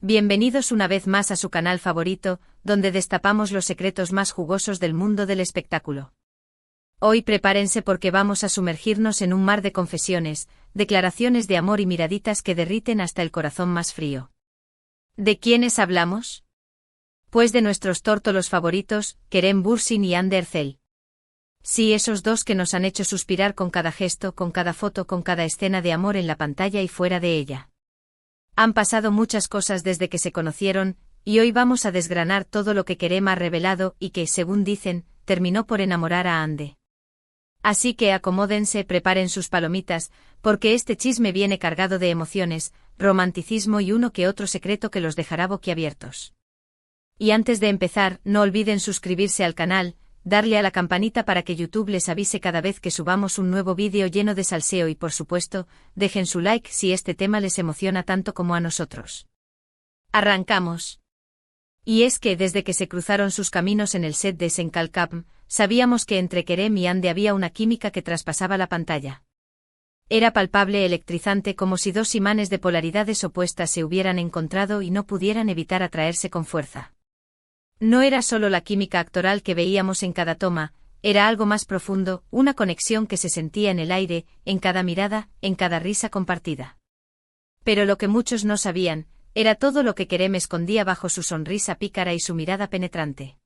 Bienvenidos una vez más a su canal favorito, donde destapamos los secretos más jugosos del mundo del espectáculo. Hoy prepárense porque vamos a sumergirnos en un mar de confesiones, declaraciones de amor y miraditas que derriten hasta el corazón más frío. ¿De quiénes hablamos? Pues de nuestros tórtolos favoritos, Kerem Bürsin y Hande Erçel. Sí, esos dos que nos han hecho suspirar con cada gesto, con cada foto, con cada escena de amor en la pantalla y fuera de ella. Han pasado muchas cosas desde que se conocieron, y hoy vamos a desgranar todo lo que Kerem ha revelado y que, según dicen, terminó por enamorar a Hande. Así que acomódense, preparen sus palomitas, porque este chisme viene cargado de emociones, romanticismo y uno que otro secreto que los dejará boquiabiertos. Y antes de empezar, no olviden suscribirse al canal, darle a la campanita para que YouTube les avise cada vez que subamos un nuevo vídeo lleno de salseo y por supuesto, dejen su like si este tema les emociona tanto como a nosotros. Arrancamos. Y es que desde que se cruzaron sus caminos en el set de Senkalkapm, sabíamos que entre Kerem y Hande había una química que traspasaba la pantalla. Era palpable, electrizante, como si dos imanes de polaridades opuestas se hubieran encontrado y no pudieran evitar atraerse con fuerza. No era solo la química actoral que veíamos en cada toma, era algo más profundo, una conexión que se sentía en el aire, en cada mirada, en cada risa compartida. Pero lo que muchos no sabían, era todo lo que Kerem escondía bajo su sonrisa pícara y su mirada penetrante.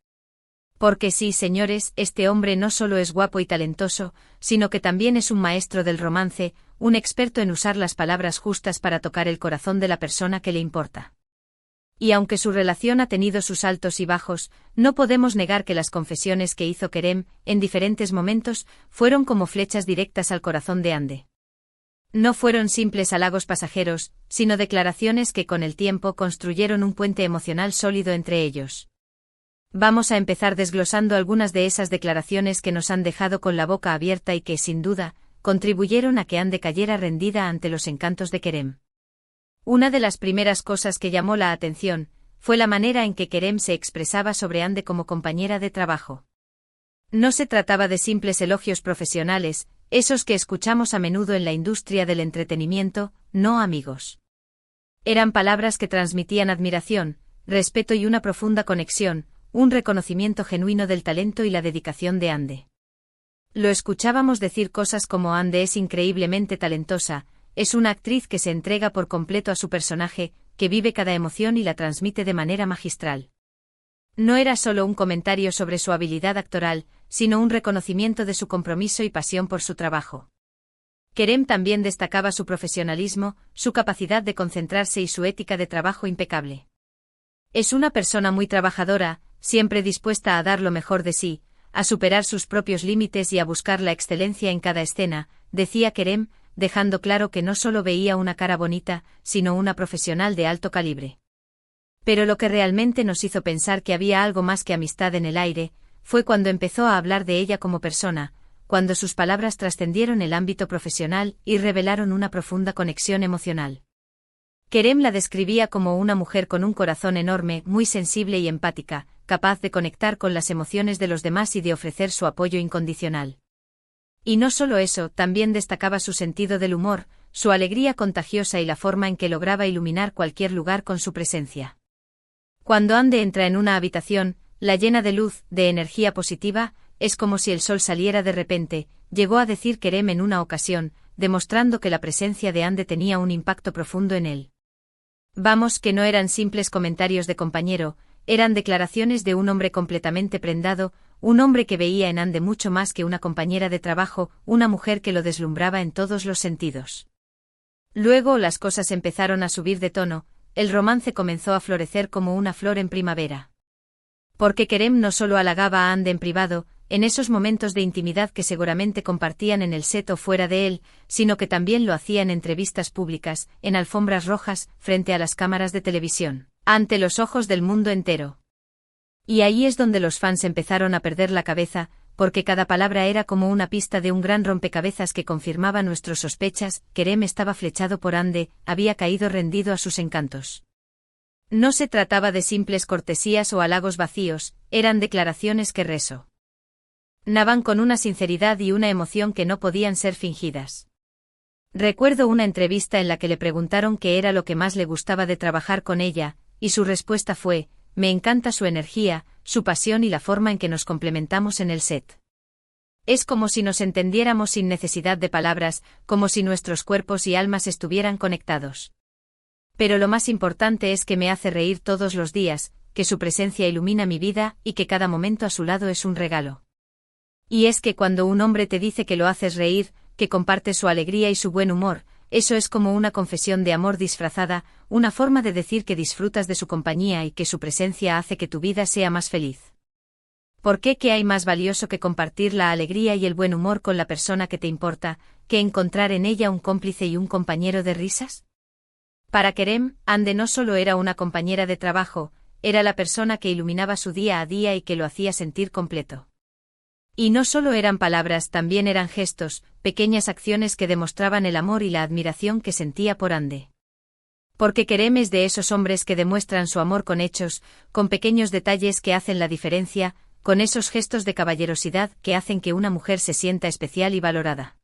Porque sí, señores, este hombre no solo es guapo y talentoso, sino que también es un maestro del romance, un experto en usar las palabras justas para tocar el corazón de la persona que le importa. Y aunque su relación ha tenido sus altos y bajos, no podemos negar que las confesiones que hizo Kerem, en diferentes momentos, fueron como flechas directas al corazón de Hande. No fueron simples halagos pasajeros, sino declaraciones que con el tiempo construyeron un puente emocional sólido entre ellos. Vamos a empezar desglosando algunas de esas declaraciones que nos han dejado con la boca abierta y que, sin duda, contribuyeron a que Hande cayera rendida ante los encantos de Kerem. Una de las primeras cosas que llamó la atención fue la manera en que Kerem se expresaba sobre Hande como compañera de trabajo. No se trataba de simples elogios profesionales, esos que escuchamos a menudo en la industria del entretenimiento, no amigos. Eran palabras que transmitían admiración, respeto y una profunda conexión, un reconocimiento genuino del talento y la dedicación de Hande. Lo escuchábamos decir cosas como: Hande es increíblemente talentosa, es una actriz que se entrega por completo a su personaje, que vive cada emoción y la transmite de manera magistral. No era solo un comentario sobre su habilidad actoral, sino un reconocimiento de su compromiso y pasión por su trabajo. Kerem también destacaba su profesionalismo, su capacidad de concentrarse y su ética de trabajo impecable. Es una persona muy trabajadora, siempre dispuesta a dar lo mejor de sí, a superar sus propios límites y a buscar la excelencia en cada escena, decía Kerem, dejando claro que no solo veía una cara bonita, sino una profesional de alto calibre. Pero lo que realmente nos hizo pensar que había algo más que amistad en el aire, fue cuando empezó a hablar de ella como persona, cuando sus palabras trascendieron el ámbito profesional y revelaron una profunda conexión emocional. Kerem la describía como una mujer con un corazón enorme, muy sensible y empática, capaz de conectar con las emociones de los demás y de ofrecer su apoyo incondicional. Y no solo eso, también destacaba su sentido del humor, su alegría contagiosa y la forma en que lograba iluminar cualquier lugar con su presencia. Cuando Hande entra en una habitación, la llena de luz, de energía positiva, es como si el sol saliera de repente, llegó a decir Kerem en una ocasión, demostrando que la presencia de Hande tenía un impacto profundo en él. Vamos, que no eran simples comentarios de compañero, eran declaraciones de un hombre completamente prendado, un hombre que veía en Hande mucho más que una compañera de trabajo, una mujer que lo deslumbraba en todos los sentidos. Luego las cosas empezaron a subir de tono, el romance comenzó a florecer como una flor en primavera. Porque Kerem no solo halagaba a Hande en privado, en esos momentos de intimidad que seguramente compartían en el set o fuera de él, sino que también lo hacía en entrevistas públicas, en alfombras rojas, frente a las cámaras de televisión, ante los ojos del mundo entero. Y ahí es donde los fans empezaron a perder la cabeza, porque cada palabra era como una pista de un gran rompecabezas que confirmaba nuestras sospechas. Kerem estaba flechado por Hande, había caído rendido a sus encantos. No se trataba de simples cortesías o halagos vacíos, eran declaraciones que resonaban con una sinceridad y una emoción que no podían ser fingidas. Recuerdo una entrevista en la que le preguntaron qué era lo que más le gustaba de trabajar con ella, y su respuesta fue: me encanta su energía, su pasión y la forma en que nos complementamos en el set. Es como si nos entendiéramos sin necesidad de palabras, como si nuestros cuerpos y almas estuvieran conectados. Pero lo más importante es que me hace reír todos los días, que su presencia ilumina mi vida y que cada momento a su lado es un regalo. Y es que cuando un hombre te dice que lo haces reír, que compartes su alegría y su buen humor, eso es como una confesión de amor disfrazada, una forma de decir que disfrutas de su compañía y que su presencia hace que tu vida sea más feliz. ¿Por qué? ¿Qué hay más valioso que compartir la alegría y el buen humor con la persona que te importa, que encontrar en ella un cómplice y un compañero de risas? Para Kerem, Ande no solo era una compañera de trabajo, era la persona que iluminaba su día a día y que lo hacía sentir completo. Y no solo eran palabras, también eran gestos, pequeñas acciones que demostraban el amor y la admiración que sentía por Ande. Porque Kerem es de esos hombres que demuestran su amor con hechos, con pequeños detalles que hacen la diferencia, con esos gestos de caballerosidad que hacen que una mujer se sienta especial y valorada.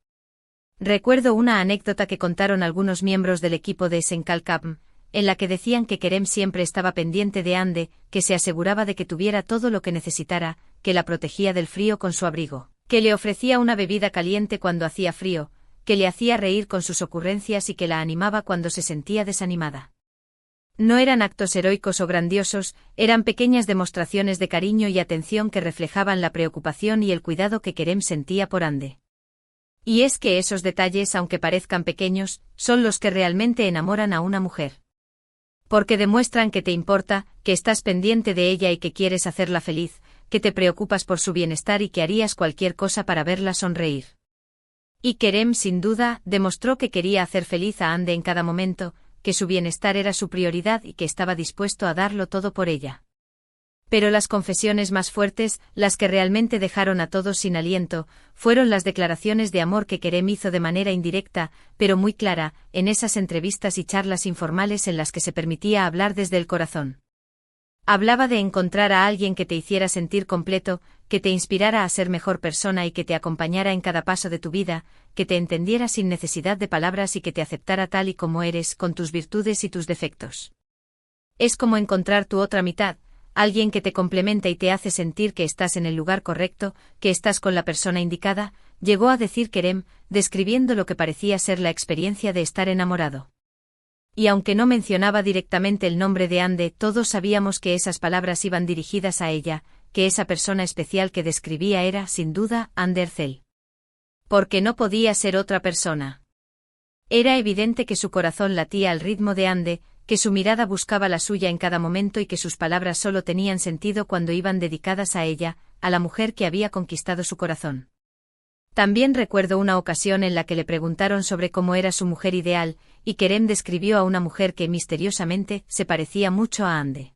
Recuerdo una anécdota que contaron algunos miembros del equipo de Senkalkam, en la que decían que Kerem siempre estaba pendiente de Ande, que se aseguraba de que tuviera todo lo que necesitara, que la protegía del frío con su abrigo, que le ofrecía una bebida caliente cuando hacía frío, que le hacía reír con sus ocurrencias y que la animaba cuando se sentía desanimada. No eran actos heroicos o grandiosos, eran pequeñas demostraciones de cariño y atención que reflejaban la preocupación y el cuidado que Kerem sentía por Ande. Y es que esos detalles, aunque parezcan pequeños, son los que realmente enamoran a una mujer. Porque demuestran que te importa, que estás pendiente de ella y que quieres hacerla feliz, que te preocupas por su bienestar y que harías cualquier cosa para verla sonreír. Y Kerem, sin duda, demostró que quería hacer feliz a Ande en cada momento, que su bienestar era su prioridad y que estaba dispuesto a darlo todo por ella. Pero las confesiones más fuertes, las que realmente dejaron a todos sin aliento, fueron las declaraciones de amor que Kerem hizo de manera indirecta, pero muy clara, en esas entrevistas y charlas informales en las que se permitía hablar desde el corazón. Hablaba de encontrar a alguien que te hiciera sentir completo, que te inspirara a ser mejor persona y que te acompañara en cada paso de tu vida, que te entendiera sin necesidad de palabras y que te aceptara tal y como eres, con tus virtudes y tus defectos. Es como encontrar tu otra mitad, alguien que te complementa y te hace sentir que estás en el lugar correcto, que estás con la persona indicada, llegó a decir Kerem, describiendo lo que parecía ser la experiencia de estar enamorado. Y aunque no mencionaba directamente el nombre de Ande, todos sabíamos que esas palabras iban dirigidas a ella, que esa persona especial que describía era, sin duda, Ande Erçel. Porque no podía ser otra persona. Era evidente que su corazón latía al ritmo de Ande, que su mirada buscaba la suya en cada momento y que sus palabras solo tenían sentido cuando iban dedicadas a ella, a la mujer que había conquistado su corazón. También recuerdo una ocasión en la que le preguntaron sobre cómo era su mujer ideal, y Kerem describió a una mujer que misteriosamente se parecía mucho a Ande.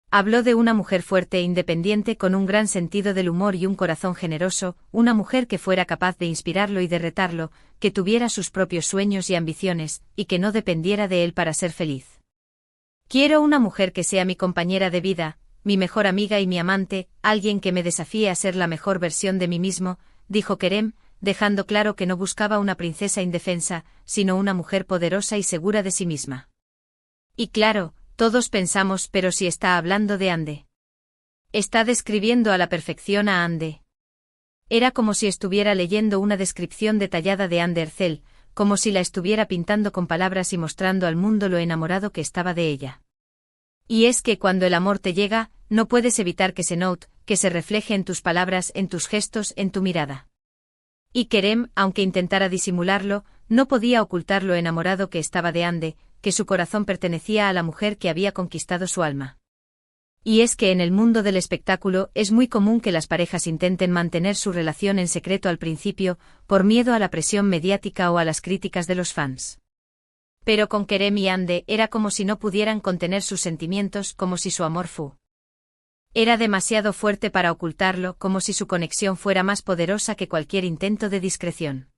Habló de una mujer fuerte e independiente con un gran sentido del humor y un corazón generoso, una mujer que fuera capaz de inspirarlo y de retarlo, que tuviera sus propios sueños y ambiciones, y que no dependiera de él para ser feliz. Quiero una mujer que sea mi compañera de vida, mi mejor amiga y mi amante, alguien que me desafíe a ser la mejor versión de mí mismo, dijo Kerem, dejando claro que no buscaba una princesa indefensa, sino una mujer poderosa y segura de sí misma. Y claro, todos pensamos, pero si está hablando de Ande. Está describiendo a la perfección a Ande. Era como si estuviera leyendo una descripción detallada de Ande Erçel, como si la estuviera pintando con palabras y mostrando al mundo lo enamorado que estaba de ella. Y es que cuando el amor te llega, no puedes evitar que se note, que se refleje en tus palabras, en tus gestos, en tu mirada. Y Kerem, aunque intentara disimularlo, no podía ocultar lo enamorado que estaba de Ande, que su corazón pertenecía a la mujer que había conquistado su alma. Y es que en el mundo del espectáculo es muy común que las parejas intenten mantener su relación en secreto al principio, por miedo a la presión mediática o a las críticas de los fans. Pero con Kerem y Ande era como si no pudieran contener sus sentimientos, como si su amor era demasiado fuerte para ocultarlo, como si su conexión fuera más poderosa que cualquier intento de discreción.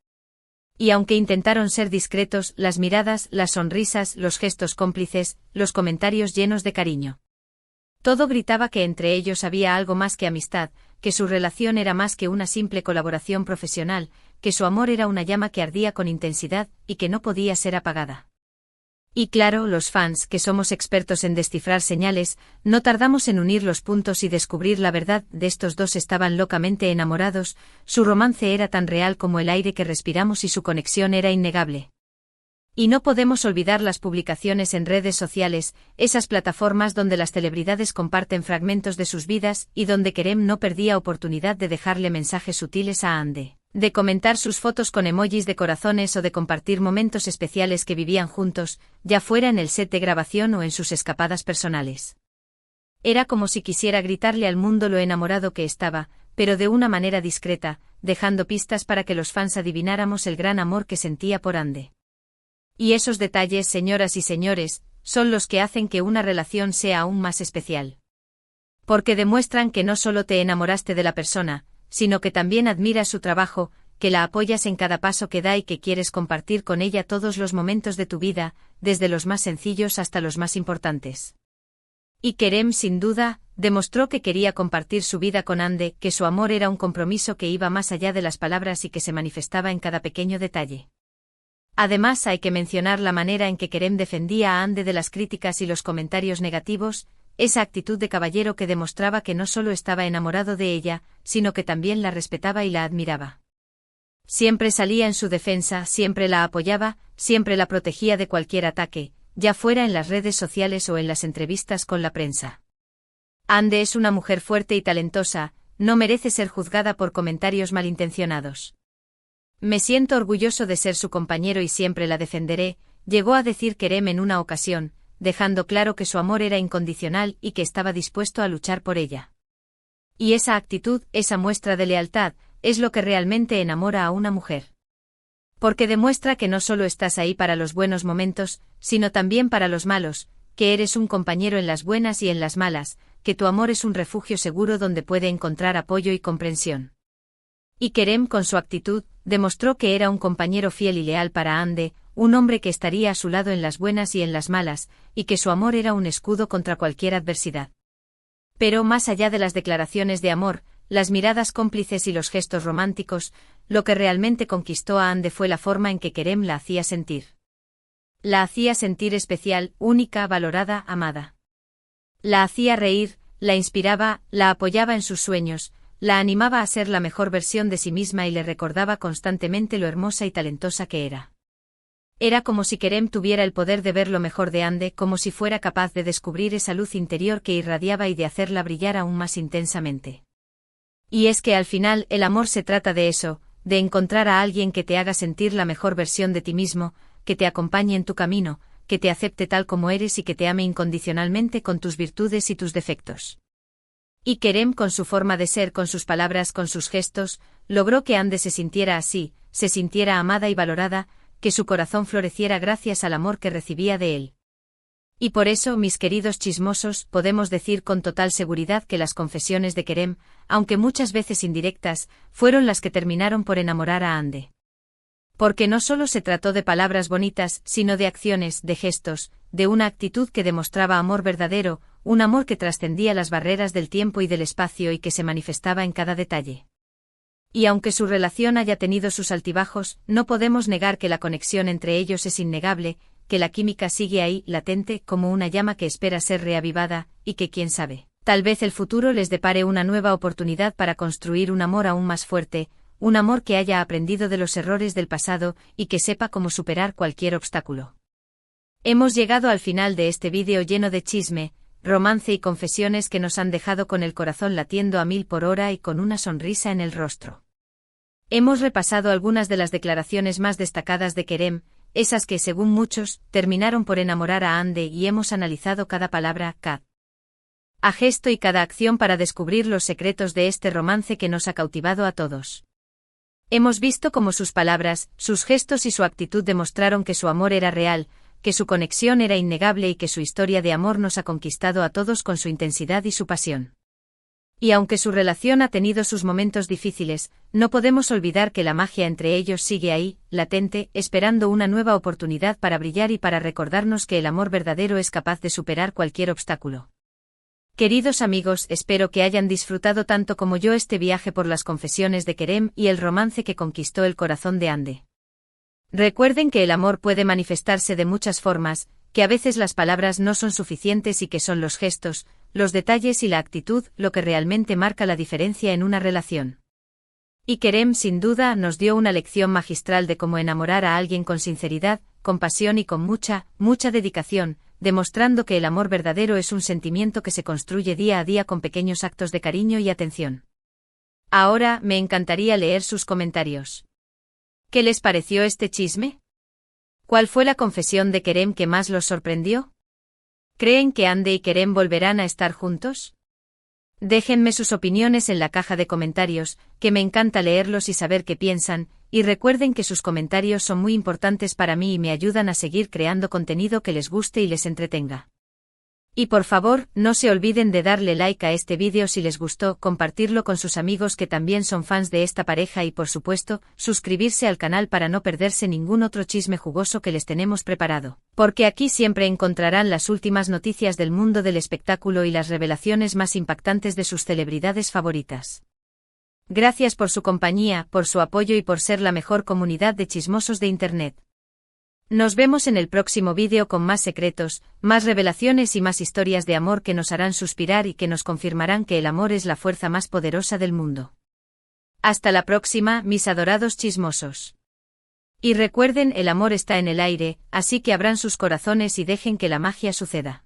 Y aunque intentaron ser discretos, las miradas, las sonrisas, los gestos cómplices, los comentarios llenos de cariño. Todo gritaba que entre ellos había algo más que amistad, que su relación era más que una simple colaboración profesional, que su amor era una llama que ardía con intensidad y que no podía ser apagada. Y claro, los fans, que somos expertos en descifrar señales, no tardamos en unir los puntos y descubrir la verdad. De estos dos estaban locamente enamorados, su romance era tan real como el aire que respiramos y su conexión era innegable. Y no podemos olvidar las publicaciones en redes sociales, esas plataformas donde las celebridades comparten fragmentos de sus vidas y donde Kerem no perdía oportunidad de dejarle mensajes sutiles a Hande, de comentar sus fotos con emojis de corazones o de compartir momentos especiales que vivían juntos, ya fuera en el set de grabación o en sus escapadas personales. Era como si quisiera gritarle al mundo lo enamorado que estaba, pero de una manera discreta, dejando pistas para que los fans adivináramos el gran amor que sentía por Hande. Y esos detalles, señoras y señores, son los que hacen que una relación sea aún más especial. Porque demuestran que no solo te enamoraste de la persona, sino que también admiras su trabajo, que la apoyas en cada paso que da y que quieres compartir con ella todos los momentos de tu vida, desde los más sencillos hasta los más importantes. Y Kerem, sin duda, demostró que quería compartir su vida con Hande, que su amor era un compromiso que iba más allá de las palabras y que se manifestaba en cada pequeño detalle. Además, hay que mencionar la manera en que Kerem defendía a Hande de las críticas y los comentarios negativos, esa actitud de caballero que demostraba que no solo estaba enamorado de ella, sino que también la respetaba y la admiraba. Siempre salía en su defensa, siempre la apoyaba, siempre la protegía de cualquier ataque, ya fuera en las redes sociales o en las entrevistas con la prensa. Hande es una mujer fuerte y talentosa, no merece ser juzgada por comentarios malintencionados. Me siento orgulloso de ser su compañero y siempre la defenderé, llegó a decir Kerem en una ocasión, dejando claro que su amor era incondicional y que estaba dispuesto a luchar por ella. Y esa actitud, esa muestra de lealtad, es lo que realmente enamora a una mujer. Porque demuestra que no solo estás ahí para los buenos momentos, sino también para los malos, que eres un compañero en las buenas y en las malas, que tu amor es un refugio seguro donde puede encontrar apoyo y comprensión. Y Kerem, con su actitud, demostró que era un compañero fiel y leal para Hande, un hombre que estaría a su lado en las buenas y en las malas, y que su amor era un escudo contra cualquier adversidad. Pero más allá de las declaraciones de amor, las miradas cómplices y los gestos románticos, lo que realmente conquistó a Hande fue la forma en que Kerem la hacía sentir. La hacía sentir especial, única, valorada, amada. La hacía reír, la inspiraba, la apoyaba en sus sueños, la animaba a ser la mejor versión de sí misma y le recordaba constantemente lo hermosa y talentosa que era. Era como si Kerem tuviera el poder de ver lo mejor de Hande, como si fuera capaz de descubrir esa luz interior que irradiaba y de hacerla brillar aún más intensamente. Y es que al final el amor se trata de eso, de encontrar a alguien que te haga sentir la mejor versión de ti mismo, que te acompañe en tu camino, que te acepte tal como eres y que te ame incondicionalmente con tus virtudes y tus defectos. Y Kerem, con su forma de ser, con sus palabras, con sus gestos, logró que Hande se sintiera así, se sintiera amada y valorada, que su corazón floreciera gracias al amor que recibía de él. Y por eso, mis queridos chismosos, podemos decir con total seguridad que las confesiones de Kerem, aunque muchas veces indirectas, fueron las que terminaron por enamorar a Hande. Porque no solo se trató de palabras bonitas, sino de acciones, de gestos, de una actitud que demostraba amor verdadero, un amor que trascendía las barreras del tiempo y del espacio y que se manifestaba en cada detalle. Y aunque su relación haya tenido sus altibajos, no podemos negar que la conexión entre ellos es innegable, que la química sigue ahí, latente, como una llama que espera ser reavivada, y que quién sabe, tal vez el futuro les depare una nueva oportunidad para construir un amor aún más fuerte, un amor que haya aprendido de los errores del pasado y que sepa cómo superar cualquier obstáculo. Hemos llegado al final de este vídeo lleno de chisme, romance y confesiones que nos han dejado con el corazón latiendo a 1000 por hora y con una sonrisa en el rostro. Hemos repasado algunas de las declaraciones más destacadas de Kerem, esas que, según muchos, terminaron por enamorar a Hande, y hemos analizado cada palabra, cada gesto y cada acción para descubrir los secretos de este romance que nos ha cautivado a todos. Hemos visto cómo sus palabras, sus gestos y su actitud demostraron que su amor era real, que su conexión era innegable y que su historia de amor nos ha conquistado a todos con su intensidad y su pasión. Y aunque su relación ha tenido sus momentos difíciles, no podemos olvidar que la magia entre ellos sigue ahí, latente, esperando una nueva oportunidad para brillar y para recordarnos que el amor verdadero es capaz de superar cualquier obstáculo. Queridos amigos, espero que hayan disfrutado tanto como yo este viaje por las confesiones de Kerem y el romance que conquistó el corazón de Hande. Recuerden que el amor puede manifestarse de muchas formas, que a veces las palabras no son suficientes y que son los gestos, los detalles y la actitud lo que realmente marca la diferencia en una relación. Y Kerem sin duda nos dio una lección magistral de cómo enamorar a alguien con sinceridad, con pasión y con mucha dedicación, demostrando que el amor verdadero es un sentimiento que se construye día a día con pequeños actos de cariño y atención. Ahora me encantaría leer sus comentarios. ¿Qué les pareció este chisme? ¿Cuál fue la confesión de Kerem que más los sorprendió? ¿Creen que Hande y Kerem volverán a estar juntos? Déjenme sus opiniones en la caja de comentarios, que me encanta leerlos y saber qué piensan, y recuerden que sus comentarios son muy importantes para mí y me ayudan a seguir creando contenido que les guste y les entretenga. Y por favor, no se olviden de darle like a este vídeo si les gustó, compartirlo con sus amigos que también son fans de esta pareja y por supuesto, suscribirse al canal para no perderse ningún otro chisme jugoso que les tenemos preparado, porque aquí siempre encontrarán las últimas noticias del mundo del espectáculo y las revelaciones más impactantes de sus celebridades favoritas. Gracias por su compañía, por su apoyo y por ser la mejor comunidad de chismosos de Internet. Nos vemos en el próximo vídeo con más secretos, más revelaciones y más historias de amor que nos harán suspirar y que nos confirmarán que el amor es la fuerza más poderosa del mundo. Hasta la próxima, mis adorados chismosos. Y recuerden, el amor está en el aire, así que abran sus corazones y dejen que la magia suceda.